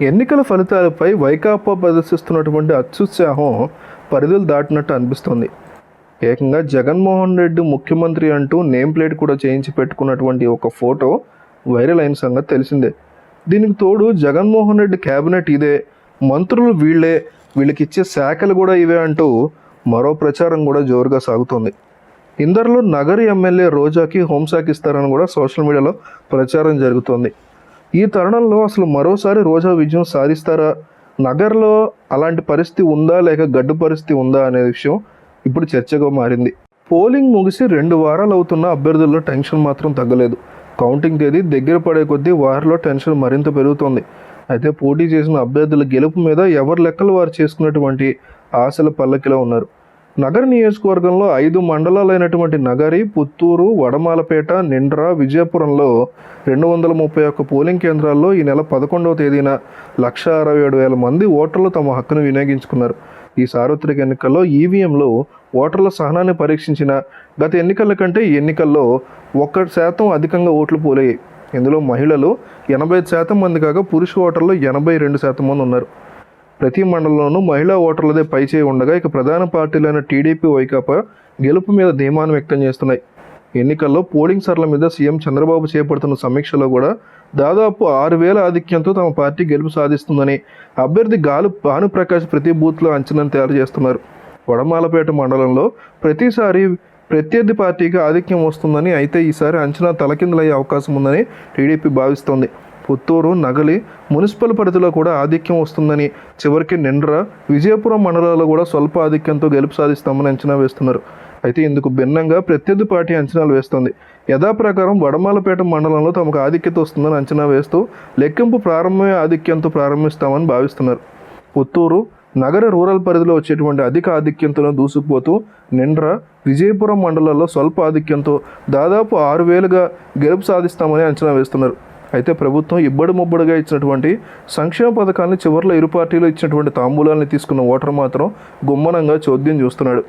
ఎన్నికల ఫలితాలపై వైకాపా ప్రదర్శిస్తున్నటువంటి అత్యుత్సాహం పరిధులు దాటినట్టు అనిపిస్తుంది. ఏకంగా జగన్మోహన్ రెడ్డి ముఖ్యమంత్రి అంటూ నేమ్ ప్లేట్ కూడా చేయించి పెట్టుకున్నటువంటి ఒక ఫోటో వైరల్ అయిన సంగతి తెలిసిందే. దీనికి తోడు జగన్మోహన్ రెడ్డి క్యాబినెట్ ఇదే, మంత్రులు వీళ్ళే, వీళ్ళకి ఇచ్చే శాఖలు కూడా ఇవే అంటూ మరో ప్రచారం కూడా జోరుగా సాగుతోంది. ఇందరిలో నగరి ఎమ్మెల్యే రోజాకి హోంశాఖ ఇస్తారని కూడా సోషల్ మీడియాలో ప్రచారం జరుగుతోంది. ఈ తరుణంలో అసలు మరోసారి రోజా విజయం సాధిస్తారా, నగర్లో అలాంటి పరిస్థితి ఉందా లేక గడ్డు పరిస్థితి ఉందా అనే విషయం ఇప్పుడు చర్చగా మారింది. పోలింగ్ ముగిసి 2 వారాలు అవుతున్న అభ్యర్థుల్లో టెన్షన్ మాత్రం తగ్గలేదు. కౌంటింగ్ తేదీ దగ్గర పడే కొద్దీ వారిలో టెన్షన్ మరింత పెరుగుతోంది. అయితే పోటీ చేసిన అభ్యర్థుల గెలుపు మీద ఎవరి లెక్కలు వారు చేసుకున్నటువంటి ఆశల పల్లకిలో ఉన్నారు. నగర నియోజకవర్గంలో 5 మండలాలైనటువంటి నగరి, పుత్తూరు, వడమాలపేట, నిండ్ర, విజయపురంలో 231 పోలింగ్ కేంద్రాల్లో ఈ నెల 11వ తేదీన 167,000 మంది ఓటర్లు తమ హక్కును వినియోగించుకున్నారు. ఈ సార్వత్రిక ఎన్నికల్లో ఈవీఎంలో ఓటర్ల సహనాన్ని పరీక్షించిన గత ఎన్నికల కంటే ఈ ఎన్నికల్లో 1% అధికంగా ఓట్లు పోలయ్యాయి. ఇందులో మహిళలు 85% మంది కాగా పురుష ఓటర్లు 82% మంది ఉన్నారు. ప్రతి మండలంలోనూ మహిళా ఓటర్లదే పైచేయి ఉండగా ఇక ప్రధాన పార్టీలైన టీడీపీ, వైకాపా గెలుపు మీద ధీమాను వ్యక్తం చేస్తున్నాయి. ఎన్నికల్లో పోలింగ్ సరళ మీద సీఎం చంద్రబాబు చేపడుతున్న సమీక్షలో కూడా దాదాపు 6,000 ఆధిక్యంతో తమ పార్టీ గెలుపు సాధిస్తుందని అభ్యర్థి భానుప్రకాష్ ప్రతి బూత్లో అంచనాను తయారు చేస్తున్నారు. వడమాలపేట మండలంలో ప్రతిసారి ప్రత్యర్థి పార్టీకి ఆధిక్యం వస్తుందని, అయితే ఈసారి అంచనా తలకిందులయ్యే అవకాశం ఉందని టీడీపీ భావిస్తోంది. పుత్తూరు, నగలి మున్సిపల్ పరిధిలో కూడా ఆధిక్యం వస్తుందని, చివరికి నిండ్ర, విజయపురం మండలాల్లో కూడా స్వల్ప ఆధిక్యంతో గెలుపు సాధిస్తామని అంచనా వేస్తున్నారు. అయితే ఇందుకు భిన్నంగా ప్రత్యర్థి పార్టీ అంచనాలు వేస్తోంది. యథాప్రకారం వడమాలపేట మండలంలో తమకు ఆధిక్యత వస్తుందని అంచనా వేస్తూ లెక్కింపు ప్రారంభమే ఆధిక్యంతో ప్రారంభిస్తామని భావిస్తున్నారు. పుత్తూరు, నగర రూరల్ పరిధిలో వచ్చేటువంటి అధిక ఆధిక్యంతో దూసుకుపోతూ నిండ్ర, విజయపురం మండలాల్లో స్వల్ప ఆధిక్యంతో దాదాపు 6,000గా గెలుపు సాధిస్తామని అంచనా వేస్తున్నారు. అయితే ప్రభుత్వం ఇబ్బడి ముబ్బడిగా ఇచ్చినటువంటి సంక్షేమ పథకాన్ని చివరిలో ఇరు పార్టీలు ఇచ్చినటువంటి తాంబూలాన్ని తీసుకున్న ఓటర్ మాత్రం గుమ్మనంగా చోద్యం చూస్తున్నాడు.